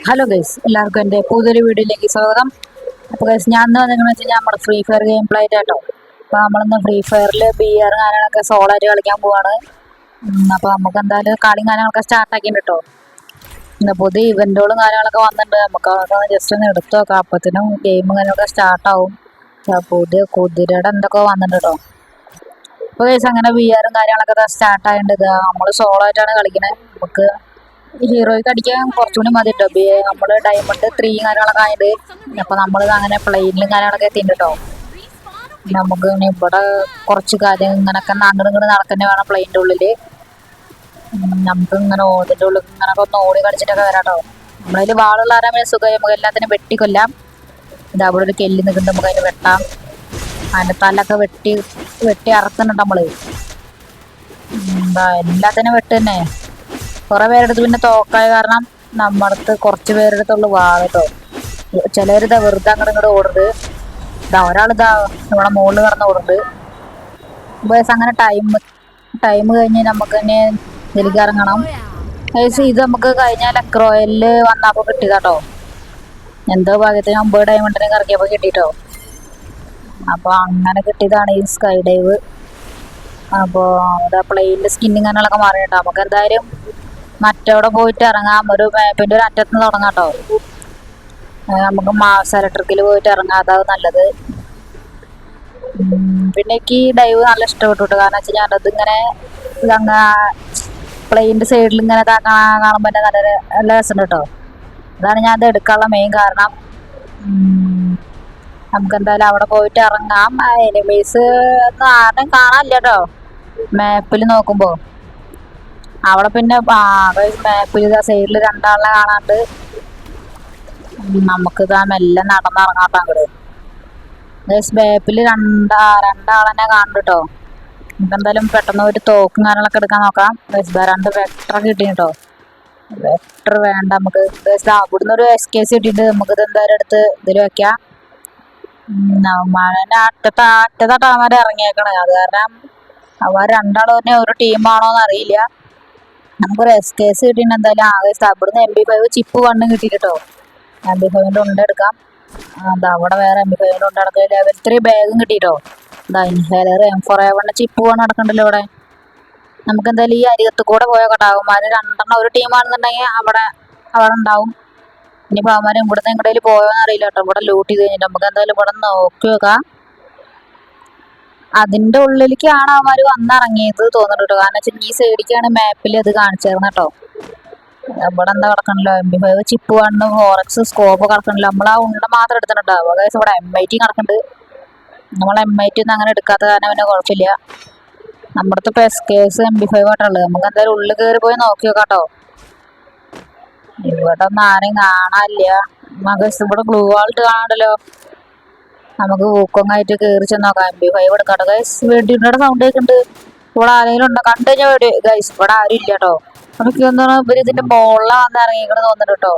Hello guys, എല്ലാവർക്കും എൻ്റെ പുതിയൊരു വീഡിയോയിലേക്ക് സ്വാഗതം. അപ്പോൾ ഗൈസ്, ഞാൻ ഇന്ന് വന്നിരിക്കുന്നത് വെച്ച് കഴിഞ്ഞാൽ നമ്മുടെ ഫ്രീ ഫയർ ഗെയിം പ്ലേ ആയിട്ടോ. അപ്പോൾ നമ്മളിന്ന് ഫ്രീ ഫയറിൽ BR കാര്യങ്ങളൊക്കെ സോളോ ആയിട്ട് കളിക്കാൻ പോവാണ്. അപ്പോൾ നമുക്ക് എന്തായാലും കളിയും കാര്യങ്ങളൊക്കെ സ്റ്റാർട്ടാക്കിയിട്ടുണ്ട് കേട്ടോ. ഇന്ന് പുതിയ ഇവൻറ്റുകളും കാര്യങ്ങളൊക്കെ വന്നിട്ടുണ്ട്. നമുക്ക് അതൊക്കെ ജസ്റ്റ് ഒന്ന് എടുത്തു നോക്കാം. അപ്പത്തിനും ഗെയിമും കാര്യങ്ങളൊക്കെ സ്റ്റാർട്ടാവും. പുതിയ കുതിരയുടെ എന്തൊക്കെ വന്നിട്ടുണ്ട് കേട്ടോ. അപ്പോൾ ഗൈസ്, അങ്ങനെ BRും കാര്യങ്ങളൊക്കെ സ്റ്റാർട്ടായിട്ടുണ്ട്. നമ്മൾ സോളോ ആയിട്ടാണ് കളിക്കുന്നത്. നമുക്ക് ഹീറോയ്ക്ക് അടിക്കാൻ കുറച്ചുകൂടി മതി കേട്ടോ. നമ്മൾ ഡയമണ്ട് 3 കാര്യങ്ങളൊക്കെ ആയത്. അപ്പോൾ നമ്മളിത് അങ്ങനെ പ്ലെയിനിലും കാര്യങ്ങളൊക്കെ എത്തിയിട്ടുണ്ട് കേട്ടോ. നമുക്ക് ഇവിടെ കുറച്ച് കാര്യം ഇങ്ങനൊക്കെ അങ്ങോട്ട് നടക്കന്നെ വേണം പ്ലെയിൻ്റെ ഉള്ളിൽ. നമുക്ക് ഇങ്ങനെ ഇതിൻ്റെ ഉള്ളിൽ ഇങ്ങനൊക്കെ ഒന്ന് ഓടി കളിച്ചിട്ടൊക്കെ വരാം കേട്ടോ. നമ്മളതിൽ വാളുള്ള ആരാമേ സുഖമായി നമുക്ക് എല്ലാത്തിനും വെട്ടിക്കൊല്ലാം. ഇത് അവിടെ ഒരു കെല്ലി നിൽക്കുന്നുണ്ട്, നമുക്ക് അതിന് വെട്ടാം. അതിൻ്റെ തലൊക്കെ വെട്ടി അറുക്കുന്നുണ്ട് നമ്മൾ. എല്ലാത്തിനും വെട്ട് തന്നെ. കുറെ പേരെടുത്ത് പിന്നെ തോക്കായ കാരണം നമ്മുടെ അടുത്ത് കുറച്ച് പേരെടുത്തുള്ളു വാഴട്ടോ. ചിലരിതാ വെറുതെ അങ്ങോട്ട് ഓടുന്നത്. ഒരാളിതാ നമ്മുടെ മുകളിൽ കിടന്ന് ഓടുന്നത്. ബസ് അങ്ങനെ ടൈം കഴിഞ്ഞ് നമുക്ക് തന്നെ ഇതിലേക്ക് ഇറങ്ങണം. ഇത് നമുക്ക് കഴിഞ്ഞാൽ റോയലിൽ വന്നപ്പോൾ കിട്ടിയതാട്ടോ. എന്തോ ഭാഗ്യത്തിന് 9 ഡയമണ്ടിനെ ഇറക്കിയപ്പോൾ കിട്ടിയിട്ടോ. അപ്പോൾ അങ്ങനെ കിട്ടിയതാണ് ഈ സ്കൈ ഡൈവ്. അപ്പോൾ പ്ലെയിനിൻ്റെ സ്കിന്നിങ് അങ്ങനെയൊക്കെ മാറിയിട്ടോ. നമുക്ക് എന്തായാലും മറ്റവിടെ പോയിട്ട് ഇറങ്ങാം. ഒരു മാപ്പിൻ്റെ ഒരു അറ്റത്ത് നിന്ന് തുടങ്ങാം കേട്ടോ. നമുക്ക് മാസ് ഇലക്ട്രിക്കിൽ പോയിട്ട് ഇറങ്ങാം, അതാണ് നല്ലത്. പിന്നെ എനിക്ക് ഈ ഡൈവ് നല്ല ഇഷ്ടപ്പെട്ടു. കാരണം വെച്ചാൽ ഞാനത് ഇങ്ങനെ പ്ലെയിൻ്റെ സൈഡിൽ ഇങ്ങനെ കാണുമ്പോൾ തന്നെ നല്ല രസമുണ്ട് കേട്ടോ. അതാണ് ഞാൻ അത് എടുക്കാനുള്ള മെയിൻ കാരണം. നമുക്ക് എന്തായാലും അവിടെ പോയിട്ട് ഇറങ്ങാം. എനിമീസ് ആരും കാണാനില്ല കേട്ടോ മാപ്പിൽ നോക്കുമ്പോൾ. അവിടെ പിന്നെ മാപ്പിൽ സൈഡിൽ 2 ആളെ കാണാണ്ട് നമുക്ക് മെല്ലെ നടന്നിറങ്ങാട്ടോ അങ്ങോട്ട്. മാപ്പിൽ 2 ആളെന്നെ കാണുന്നുണ്ട് കേട്ടോ. നമുക്ക് എന്തായാലും പെട്ടെന്ന് ഒരു തോക്കും കാര്യങ്ങളൊക്കെ എടുക്കാൻ നോക്കാം. 2 വെക്ടർ കിട്ടി കേട്ടോ. വെക്ടർ വേണ്ട നമുക്ക്. അവിടുന്ന് ഒരു SKS കിട്ടിയിട്ട് നമുക്കിത് എന്തായാലും എടുത്ത് ഇതിൽ വെക്കാം. മഴേൻ്റെ അറ്റത്താട്ടോ അവന്മാർ ഇറങ്ങിയേക്കണേ. അത് കാരണം അവർ 2 ആൾ തന്നെ ഒരു ടീമാണോന്ന് അറിയില്ല. നമുക്കൊരു SKS കിട്ടിയിട്ട് എന്തായാലും അവിടുന്ന് MP5 ചിപ്പ് 1 കിട്ടിയിട്ടോ. MP5ൻ്റെ ഉണ്ടെടുക്കാം. അവിടെ വേറെ MP5ൻ്റെ ഉണ്ടെടുക്കുക. ലെവൽ 3 ബാഗും കിട്ടിയിട്ടോ. ഇൻഹേലർ M4A1 ചിപ്പ് 1 നടക്കണ്ടല്ലോ ഇവിടെ. നമുക്ക് എന്തായാലും ഈ അരികത്ത് കൂടെ പോയാൽ അവന്മാർ 2 ഒരു ടീമാണെന്നുണ്ടെങ്കിൽ അവിടെ ഉണ്ടാവും. ഇനിയിപ്പോൾ അവന്മാർ ഇവിടുന്ന് എങ്ങോട്ടേലും പോയോന്ന് അറിയില്ല കേട്ടോ. ഇവിടെ ലൂട്ട് ചെയ്ത് കഴിഞ്ഞിട്ട് നമുക്ക് എന്തായാലും ഇവിടെ നോക്കി നോക്കാം. അതിൻ്റെ ഉള്ളിലേക്കാണ് അവന്മാർ വന്നിറങ്ങിയത് തോന്നുന്നുണ്ട് കേട്ടോ. കാരണം വെച്ചാൽ ഈ സൈഡിലേക്കാണ് മാപ്പിൽ അത് കാണിച്ചേർന്നത് കേട്ടോ. ഇവിടെ എന്താ കിടക്കണല്ലോ MP5 ചിപ്പ് 1 4x സ്കോപ്പ് കിടക്കണില്ല. നമ്മൾ ആ ഉണ്ട മാത്രം എടുത്തിട്ടുണ്ടോ. ഗൈസ് ഇവിടെ MIT കിടക്കുന്നുണ്ട്. നമ്മൾ MIT ഒന്നും അങ്ങനെ എടുക്കാത്ത കാരണം പിന്നെ കുഴപ്പമില്ല. നമ്മുടെ അടുത്ത് ഇപ്പോൾ SKS MP5 ആയിട്ടുള്ളത്. നമുക്ക് എന്തായാലും ഉള്ളിൽ കയറി പോയി നോക്കി നോക്കാം കേട്ടോ. ഇവിടെ ഒന്നും ആരെയും കാണാനില്ല. ഗൈസ് ഇവിടെ ഗ്ലൂ വാൾട്ട് കാണാണ്ടല്ലോ. നമുക്ക് ഊക്കൊങ്ങായിട്ട് കയറി ചെന്ന് നോക്കാം. MP5 എടുക്കാട്ടോ. ഗൈസ് വെടിയുടെ സൗണ്ട് കേൾക്കുന്നുണ്ട്. ഇവിടെ ആരെങ്കിലും ഉണ്ടോ? കണ്ടു കഴിഞ്ഞാൽ വെടി. ഗൈസ് ഇവിടെ ആരും ഇല്ല കേട്ടോ. നമുക്ക് എന്താണ് ഇവർ ഇതിൻ്റെ മുകളിലാണ് വന്ന് ഇറങ്ങിക്കണെന്ന് തോന്നുന്നുണ്ട് കേട്ടോ.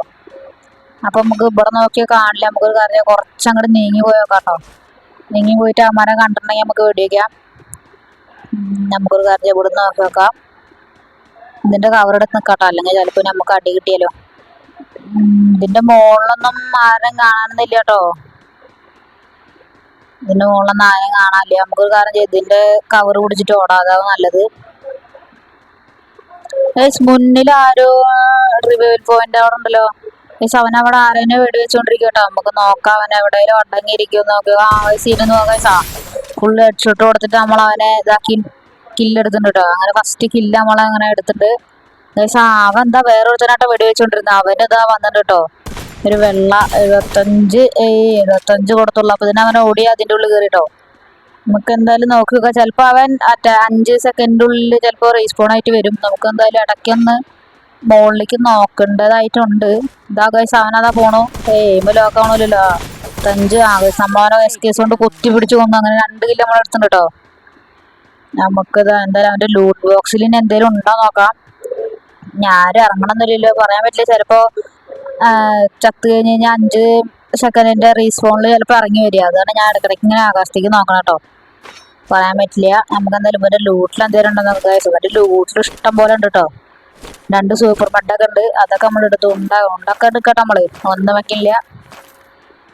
അപ്പം നമുക്ക് ഇവിടെ നോക്കിയാൽ കാണില്ല. നമുക്കൊരു കാര്യം കുറച്ചങ്ങോട്ട് നീങ്ങി പോയി നോക്കാം കേട്ടോ. നീങ്ങി പോയിട്ട് അമ്മനെ കണ്ടിട്ടുണ്ടെങ്കിൽ നമുക്ക് വെടിവെക്കാം. നമുക്കൊരു കാര്യം ഇവിടെ നോക്കി നോക്കാം. ഇതിൻ്റെ കവറെടുത്ത് നിൽക്കാട്ടോ. അല്ലെങ്കിൽ ചിലപ്പോൾ നമുക്ക് അടി കിട്ടിയാലോ. ഇതിൻ്റെ മുകളിലൊന്നും ആരും കാണുന്നില്ല കേട്ടോ. ഇതിൻ്റെ മുകളിലൊന്നും ആരും കാണാനില്ല. നമുക്കൊരു കാര്യം ചെയ്ത് ഇതിൻ്റെ കവർ പിടിച്ചിട്ട് ഓടാം, അതാവും നല്ലത്. മുന്നിൽ ആരോ റിവൈവൽ പോയിന്റ് അവിടെ ഉണ്ടല്ലോ. അവനവിടെ ആരെന്നെ വെടി വെച്ചോണ്ടിരിക്കും കേട്ടോ. നമുക്ക് നോക്കാം അവൻ എവിടെയെങ്കിലും അടങ്ങിയിരിക്കും നോക്കുക. സീനൊന്ന് നോക്കാം. ഫുള്ള് ഹെഡ്ഷോട്ട് കൊടുത്തിട്ട് നമ്മൾ അവനെ ഇതാക്കി കില്ലെടുത്തിട്ടുണ്ട് കേട്ടോ. അങ്ങനെ ഫസ്റ്റ് കില്ല് നമ്മളങ്ങനെ എടുത്തിട്ട് അവൻ എന്താ വേറൊരുത്തനായിട്ട് വെടി വെച്ചോണ്ടിരുന്നത്. അവനിതാ വന്നിട്ട് കേട്ടോ. ഒരു വെള്ള 75 കൊടുത്തുള്ളൂ. അപ്പോൾ ഇതിനവനെ ഓടി അതിൻ്റെ ഉള്ളിൽ കയറിട്ടോ. നമുക്ക് എന്തായാലും നോക്കി നോക്കാം. ചിലപ്പോൾ അവൻ 5 സെക്കൻഡിനുള്ളിൽ ചിലപ്പോൾ റീസ്പോൺ ആയിട്ട് വരും. നമുക്ക് എന്തായാലും ഇടയ്ക്കൊന്ന് മുകളിലേക്ക് നോക്കേണ്ടതായിട്ടുണ്ട്. ഇതാ ഗൈസ് അവനതാ പോണു. എയിം ലോക്കാവണല്ലോ. 5 സംഭവനോ SKS കൊണ്ട് കുത്തി പിടിച്ചു കൊന്നു. അങ്ങനെ 2 കില്ല് നമ്മൾ എടുത്തിട്ടുണ്ട് കേട്ടോ. നമുക്കിത് എന്തായാലും അവൻ്റെ ലൂട്ട് ബോക്സിൽ ഇനി എന്തെങ്കിലും ഉണ്ടോ നോക്കാം. ഞാനും ഇറങ്ങണമെന്നില്ലല്ലോ, പറയാൻ പറ്റില്ല. ചിലപ്പോൾ ചത്ത് കഴിഞ്ഞ് കഴിഞ്ഞാൽ 5 സെക്കൻഡിൻ്റെ റീസ്പോണിൽ ചിലപ്പോൾ ഇറങ്ങി വരിക. അതാണ് ഞാൻ ഇടയ്ക്കിടയ്ക്ക് ഇങ്ങനെ ആകാശത്തേക്ക് നോക്കണം കേട്ടോ. പറയാൻ പറ്റില്ല. നമുക്ക് എന്തായാലും ഇവരുടെ ലൂട്ടിൽ എന്തെങ്കിലും ഉണ്ടോ നോക്കാം. ഇവരുടെ ലൂട്ടിൽ ഇഷ്ടം പോലെ ഉണ്ട് കേട്ടോ. 2 സൂപ്പർ ബെഡൊക്കെ ഉണ്ട്. അതൊക്കെ നമ്മൾ എടുത്തു. ഉണ്ടൊക്കെ എടുക്കട്ടെ നമ്മള്, ഒന്നും വെക്കില്ല.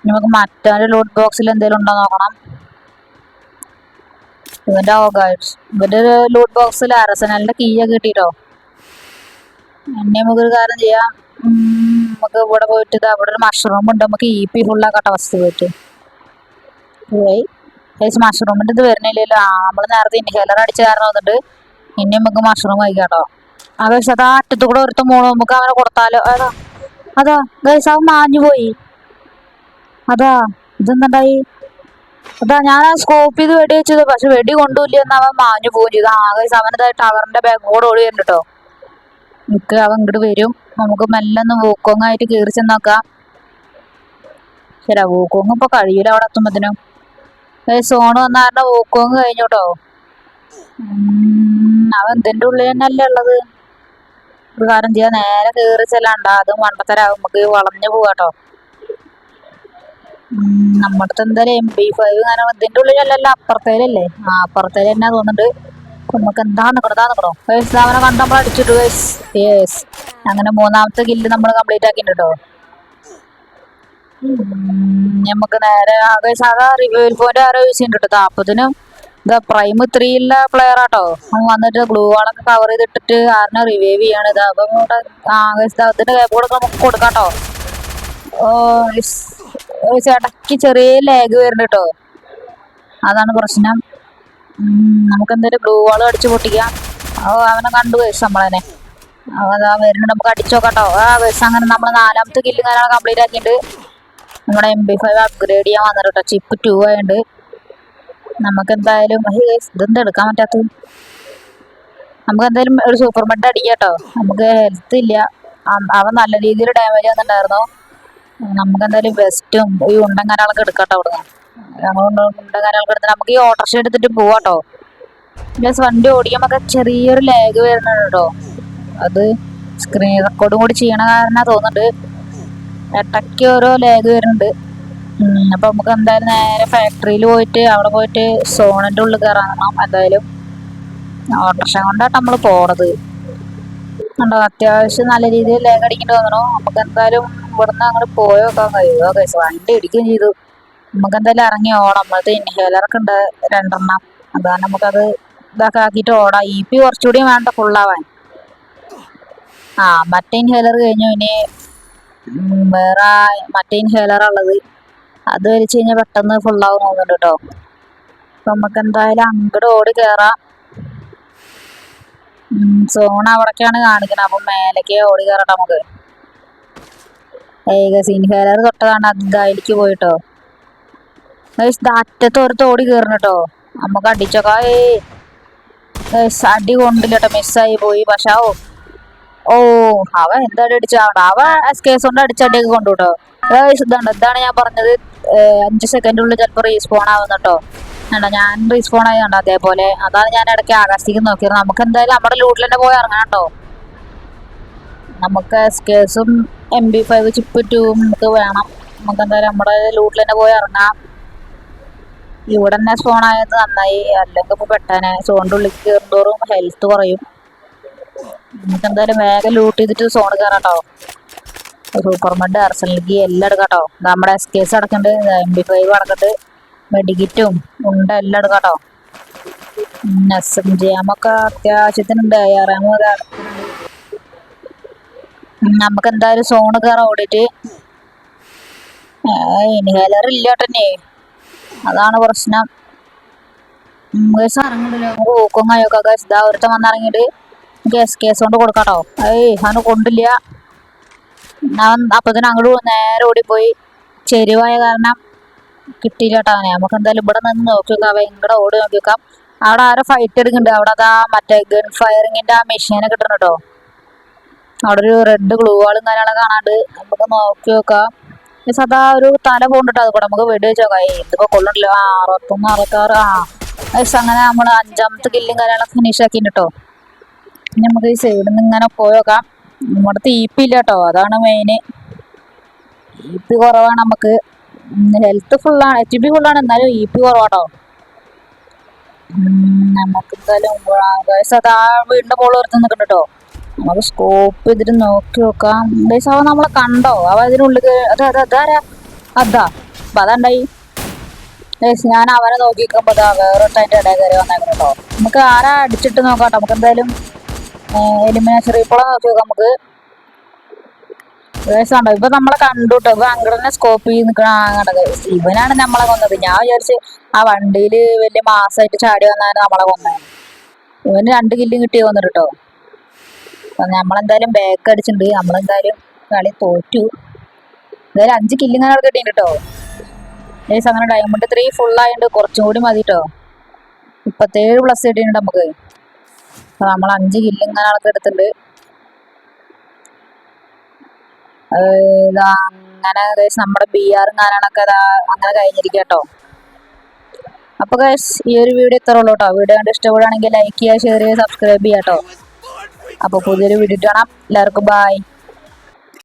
നമുക്ക് മറ്റൊരു ലൂട്ട് ബോക്സിൽ എന്തെങ്കിലും ഉണ്ടോ നോക്കണം. ഇവന്റെ ലൂട്ട് ബോക്സിൽ അരസനലിന്റെ കീയൊക്കെ കിട്ടിട്ടോ. എന്നെ നമുക്കൊരു കാര്യം ചെയ്യാം, നമുക്ക് ഇവിടെ പോയിട്ട് അവിടെ ഒരു മഷ്റൂം ഉണ്ട്, നമുക്ക് EP ഫുള്ളാക്കട്ടെ ഫസ്റ്റ് പോയിട്ട്. മഷ്റൂമിന്റെ ഇത് വരുന്നില്ലല്ലോ. നമ്മള് നേരത്തെ ഇൻഹേലർ അടിച്ച കാരണം വന്നിട്ട് ഇനി നമുക്ക് മഷ്റൂം കഴിക്കാട്ടോ. ഗൈസ് അതാ അറ്റത്ത് കൂടെ ഒരുത്ത മോള്, നമുക്ക് അവനെ കൊടുത്താലോ. അതാ ഗൈസ് അവൻ മാഞ്ഞു പോയി. അതാ ഇതെന്തായി? അതാ ഞാൻ ആ സ്കോപ്പ് ചെയ്ത് വെടി വെച്ചത്, പക്ഷെ വെടി കൊണ്ടുപോയില്ല എന്ന് അവൻ മാഞ്ഞു പോവുകയും ചെയ്തു. ഗൈസ് അവനതായി ടവറിന്റെ ബാക്ക് കൂടെ ഓടി വരുന്നുണ്ട് കേട്ടോ. നിക്ക് അവൻ ഇങ്ങോട്ട് വരും. നമുക്ക് മെല്ലൊന്ന് വൂക്കോങ് ആയിട്ട് കയറി ചെന്നോക്കാം. ശരി, വൂക്കോങ് ഇപ്പൊ കഴിയൂല അവിടെ എത്തുമ്പത്തിനും. സോണ് വന്ന കാരണം വൂക്കോങ് കഴിഞ്ഞു കേട്ടോ. അവൻ എന്തിന്റെ ഉള്ളിൽ തന്നെയല്ലേ ഉള്ളത്. ഒരു കാര്യം ചെയ്യാൻ നേരെ കയറി ചെല്ലാണ്ട, അതും മണ്ടത്തരാകും, നമുക്ക് വളഞ്ഞു പോവാട്ടോ. നമ്മുടെ എന്തായാലും MP5 കാരണം ഇതിന്റെ ഉള്ളിലല്ലല്ലോ, അപ്പുറത്തേലല്ലേ. അപ്പുറത്തേല് തന്നെ തോന്നുന്നുണ്ട്. നമുക്ക് എന്താ നിക്കണോ അവനെ കണ്ട് നമ്മൾ അടിച്ചിട്ടു. യെസ്, അങ്ങനെ 3ാമത്തെ കില്ല് നമ്മൾ കംപ്ലീറ്റ് ആക്കിയിട്ടോ. നമുക്ക് നേരെ സാധാ റിവ്യൂൽ പോയിന്റ് ആരോ യൂസ് ചെയ്യുന്നുണ്ട്. അപ്പത്തിനും ഇതാ പ്രൈം 3 ഉള്ള പ്ലെയർ ആട്ടോ. വന്നിട്ട് ഗ്ലൂ വാളൊക്കെ കവർ ചെയ്തിട്ടിട്ട് ആറിനെ റിവൈവ് ചെയ്യാണ്. ഇത് അപ്പം ഇതിന്റെ കേപ്പ് കൊടുക്കാൻ നമുക്ക് കൊടുക്കാട്ടോ. ഇടയ്ക്ക് ചെറിയ ലാഗ് വരുന്നുണ്ട് കേട്ടോ, അതാണ് പ്രശ്നം. നമുക്ക് എന്തായാലും ഗ്ലൂ വാൾ അടിച്ചു പൊട്ടിക്കാം. അവനെ കണ്ടു നമ്മളതിനെ. അതാ വരുന്നുണ്ട്, നമുക്ക് അടിച്ചു നോക്കാട്ടോ. അങ്ങനെ നമ്മൾ 4ാമത്തെ കില്ല് കാര്യങ്ങൾ കംപ്ലീറ്റ് ആക്കിയിട്ട് നമ്മുടെ MP5 അപ്ഗ്രേഡ് ചെയ്യാൻ വന്നിട്ടോ. ചിപ്പ് 2 ആയതുകൊണ്ട് നമുക്ക് എന്തായാലും ഇതെന്താ എടുക്കാൻ പറ്റാത്തത്. നമുക്ക് എന്തായാലും ഒരു സൂപ്പർ ബെഡ് അടിക്കാട്ടോ. നമുക്ക് ഹെൽത്ത് ഇല്ല. അവൻ നല്ല രീതിയിൽ ഡാമേജ് വന്നിട്ടുണ്ടായിരുന്നു. നമുക്ക് എന്തായാലും വെസ്റ്റും ഈ ഉണ്ടങ്ങാനകളൊക്കെ എടുക്കാട്ടോ. അവിടുന്ന് ഉണ്ടങ്ങാനകളൊക്കെ എടുത്തിട്ട് നമുക്ക് ഈ ഓട്ടോറിക്ഷ എടുത്തിട്ട് പോവാട്ടോ. പ്ലസ് വണ്ടി ഓടിക്കുമ്പോ ചെറിയൊരു ലാഗ് വരുന്നുണ്ട് കേട്ടോ. അത് സ്ക്രീൻ റെക്കോർഡും കൂടി ചെയ്യണ കാരണം തോന്നുന്നുണ്ട്, ഇടയ്ക്ക് ഓരോ ലാഗ് വരുന്നുണ്ട്. അപ്പൊ നമുക്ക് എന്തായാലും നേരെ ഫാക്ടറിയിൽ പോയിട്ട് അവിടെ പോയിട്ട് സോണിന്റെ ഉള്ളിൽ കയറാണം. എന്തായാലും ഓട്ടോറിക്ഷ കൊണ്ടാട്ടോ നമ്മള് പോണത്. ഉണ്ടോ, അത്യാവശ്യം നല്ല രീതിയിൽ ലാഗ് അടിക്കേണ്ടി തോന്നണോ. നമുക്ക് എന്തായാലും ഇവിടുന്ന് അങ്ങോട്ട് പോയി നോക്കാൻ കഴിയുമോ. വണ്ടി ഇടിക്കുകയും ചെയ്തു. നമുക്ക് എന്തായാലും ഇറങ്ങി ഓടാം. നമ്മളത് ഇൻഹേലറൊക്കെ ഉണ്ട് 2 അതാണ് നമുക്കത് ഇതൊക്കെ ആക്കിയിട്ട് ഓടാം. EP കുറച്ചുകൂടി വേണ്ട ഫുള്ളാവാൻ. മറ്റേ ഇൻഹേലർ കഴിഞ്ഞു. ഇനി വേറെ മറ്റേ ഇൻഹേലർ ഉള്ളത്, അത് വലിച്ചു കഴിഞ്ഞാൽ പെട്ടെന്ന് ഫുള്ളാവും തോന്നുന്നുണ്ട് കേട്ടോ. അപ്പൊ നമുക്ക് എന്തായാലും അങ്ങോട്ട് ഓടി കയറാം. സോൺ അവിടേക്കാണ് കാണിക്കുന്നത്. അപ്പൊ മേലേക്ക് ഓടി കയറട്ടെ നമുക്ക്. ഇൻഹേലർ തൊട്ടതാണ് അതിലേക്ക് പോയിട്ടോ. അറ്റത്ത് ഓരത്ത് ഓടി കയറണം കേട്ടോ. നമുക്ക് അടിച്ചോക്കാം. അടി കൊണ്ടില്ല കേട്ടോ, മിസ്സായി പോയി. പക്ഷെ അവൻ എന്തായാലും അടിച്ചാവണ്ട. അവൻ SKS കൊണ്ട് അടിച്ചടിയൊക്കെ കൊണ്ടു കേട്ടോ. ഇതാണ് ഞാൻ പറഞ്ഞത്, 5 സെക്കൻഡിനുള്ളിൽ ചിലപ്പോൾ റീസ്പോൺ ആവുന്നട്ടോ. ഞാൻ റീസ്പോൺ ആയി കണ്ടോ അതേപോലെ. അതാണ് ഞാൻ ഇടയ്ക്ക് ആകാശത്തേക്ക് നോക്കിയത്. നമുക്ക് എന്തായാലും നമ്മുടെ ലൂട്ടിൽ തന്നെ പോയി ഇറങ്ങണം കേട്ടോ. നമുക്ക് SKSഉം MP5 ചിപ്പ് 2 നമുക്ക് വേണം. നമുക്ക് എന്തായാലും നമ്മുടെ ലൂട്ടിൽ തന്നെ പോയി ഇറങ്ങാം. ഇവിടെ തന്നെ സ്പോൺ ആയത് നന്നായി, അല്ലെങ്കിൽ ഇപ്പൊ പെട്ടാനെ സോണിന്റെ ഉള്ളിൽ കയറുന്തോറും ഹെൽത്ത് കുറയും. നമുക്ക് എന്തായാലും വേഗം ലൂട്ട് ചെയ്തിട്ട് സോൺ കയറാട്ടോ. സൂപ്പർ മെഡ്, അർസനൽക്ക് എല്ലാം എടുക്കാട്ടോ. നമ്മുടെ SKS അടക്കുന്നുണ്ട്, MP5 അടക്കുന്നുണ്ട്, മെഡിക്കിറ്റും ഉണ്ട്, എല്ലാം എടുക്കാട്ടോ. SMG നമുക്ക് അത്യാവശ്യത്തിനുണ്ട്. നമുക്ക് എന്തായാലും സോണ് കയറാൻ ഓടിയിട്ട്. ഇൻഹേലർ ഇല്ലാട്ടെ, അതാണ് പ്രശ്നം. ഇറങ്ങിണ്ടല്ലോ, നമുക്ക് ഊക്കൊങ്ങായൊക്കെ ഇതാ ഒരുത്തം വന്നിറങ്ങിയിട്ട് നമുക്ക് SKS കൊണ്ട് കൊടുക്കാട്ടോ. അവന് കൊണ്ടില്ല. അവൻ അപ്പത്തിന് അങ്ങോട്ട് നേരെ ഓടിപ്പോയി. ചെരുവായ കാരണം കിട്ടിയില്ല കേട്ടോ അവനെ. നമുക്ക് എന്തായാലും ഇവിടെ നിന്ന് നോക്കി നോക്കാം. അവൻ ഇങ്ങടെ ഓടി നോക്കി നോക്കാം. അവിടെ ആരോ ഫൈറ്റ് എടുക്കുന്നുണ്ട്. അവിടെ അതാ മറ്റേ ഗൺ ഫയറിങ്ങിന്റെ ആ മെഷീനെ കിട്ടണം കേട്ടോ. അവിടെ ഒരു റെഡ് ഗ്ലൂ വാളും കാര്യങ്ങളൊക്കെ കാണാണ്ട്. നമുക്ക് നോക്കി നോക്കാം. സദാ ഒരു തല പോണ്ടിട്ടോ. അത് കൂടെ നമുക്ക് വെടി വെച്ച് നോക്കാം. ഇതിപ്പോ കൊള്ളണ്ടല്ലോ. 61, 66. അങ്ങനെ നമ്മൾ 5ാമത്തെ കില്ലും കാര്യങ്ങളൊക്കെ ഫിനിഷ് ആക്കിട്ടോ. ഇനി നമുക്ക് ഈ സൈഡിൽ നിന്ന് ഇങ്ങനെ പോയി നോക്കാം. നമ്മുടെ EP ഇല്ല കേട്ടോ, അതാണ് മെയിന്. EP കുറവാണ്. നമുക്ക് ഹെൽത്ത് ഫുള്ളാണ്, HP ഫുള്ളാണ്, എന്നാലും EP കുറവാട്ടോ. നമുക്ക് എന്തായാലും വീടിന്റെ മുകളിൽ ഒരുത്ത് നിൽക്കുന്നുണ്ട് കേട്ടോ. നമുക്ക് സ്കോപ്പ് ചെയ്തിട്ട് നോക്കി നോക്കാം. ഗൈസ് അവൻ നമ്മളെ കണ്ടോ? അവ അതിനുള്ളിൽ അതാരാ? അതാ അപ്പൊ അതാണ്ടായി ഗൈസ്. ഞാൻ അവനെ നോക്കി നിൽക്കുമ്പോ അതാ വേറൊരു അതിന്റെ ഇടയിൽ കയറി വന്നേക്കണം കേട്ടോ. നമുക്ക് ആരാ അടിച്ചിട്ട് നോക്കാട്ടോ. നമുക്ക് എന്തായാലും എലിമിനേഷൻ റീപ്പോളെ നോക്കി നോക്കാം നമുക്ക്. ഗൈസ് ഉണ്ടോ ഇപ്പൊ നമ്മളെ കണ്ടു കേട്ടോ. ഇപ്പൊ അങ്ങനെ സ്കോപ്പ് ചെയ്ത് നിൽക്കണ അങ്ങോട്ട് ഗൈസ്. ഇവനാണ് നമ്മളെ കൊന്നത്. ഞാൻ വിചാരിച്ച് ആ വണ്ടിയിൽ വലിയ മാസമായിട്ട് ചാടി വന്നാണ് നമ്മളെ കൊന്നത്. ഇവന് 2 കില്ലും കിട്ടി വന്നിട്ട് കേട്ടോ. അപ്പൊ നമ്മളെന്തായാലും ബാക്ക് അടിച്ചിട്ടുണ്ട്. നമ്മളെന്തായാലും കളി തോറ്റു. എന്തായാലും 5 കില്ലും ഇങ്ങനെ കിട്ടിയിട്ടുണ്ട് കേട്ടോ. ഗൈസ് അങ്ങനെ ഡയമണ്ട് 3 ഫുൾ ആയിട്ടുണ്ട്. കുറച്ചും കൂടി മതി കേട്ടോ. 37+ കിട്ടിയിട്ടുണ്ട് നമുക്ക്. അപ്പൊ നമ്മൾ 5 കില്ലും ഇങ്ങനെ എടുത്തിട്ടുണ്ട്. അങ്ങനെ ഗൈസ് നമ്മുടെ BR കാരണമൊക്കെ അങ്ങനെ കഴിഞ്ഞിരിക്കുക കേട്ടോ. അപ്പൊ ഗൈസ് ഈ ഒരു വീഡിയോ ഇത്ര ഉള്ളൂ കേട്ടോ. വീഡിയോ കണ്ട് ഇഷ്ടപ്പെടുകയാണെങ്കിൽ ലൈക്ക് ചെയ്യുക, ഷെയർ ചെയ്യുക, സബ്സ്ക്രൈബ് ചെയ്യുക കേട്ടോ. അപ്പൊ പുതിയൊരു വീഡിയോ കാണാം. എല്ലാവർക്കും ബൈ.